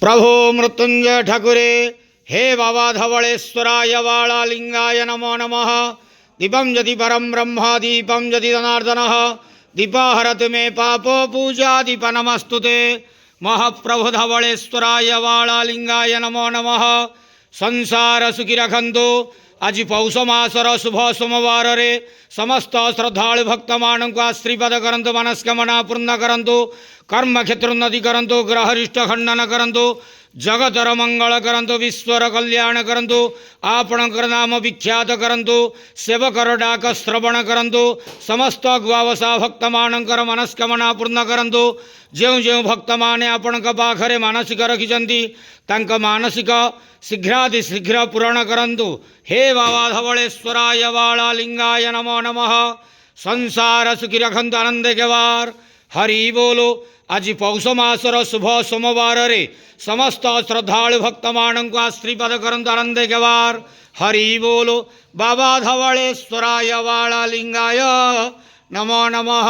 प्रभो मृत्युंजय ठाकुरे हे बाबा धवळेश्वराय वाळा लिंगाय नमो नमः। दीपं यदि परम ब्रह्म दीपं यदि जनार्दनः दीपहरतु मे पापो पूजा दीप नमस्तुते। महाप्रभु धवळेश्वराय वाळा लिंगाय नमो नमः। संसार सुखी रखंतु। आज पौष मासर शुभ सोमवार रे समस्त श्रद्धालु भक्त मान को आश्रीपद करंतु मनस्कामना पूर्ण करंतु कर्म क्षेत्र उन्नति करंतु ग्रहरिष्ट खंडन करंतु जगतर मंगल करंतु विश्वर कल्याण करंतु आपणकर नाम विख्यात करंतु सेवकर डाक श्रवण करंतु समस्त गुआवसा भक्त मानकर मनस्कामना पूर्ण करंतु। जो जो भक्त माने आपण पाखरे मानसिक रखिछंती तांक मानसिक शीघ्राति शीघ्र पूरण करंतु। हे बाबा धवळेश्वराय वाळा लिंगाय नमो नमः। संसार सुखी रखंतु आनंद केवार हरि बोलो। आज पौष मासर शुभ सोमवार रे समस्त श्रद्धालु भक्त मान को आश्रीपद करंतु आनंद केवार हरि बोलो। बाबा धवळेश्वराय वाळा लिंगाय नमो नमः।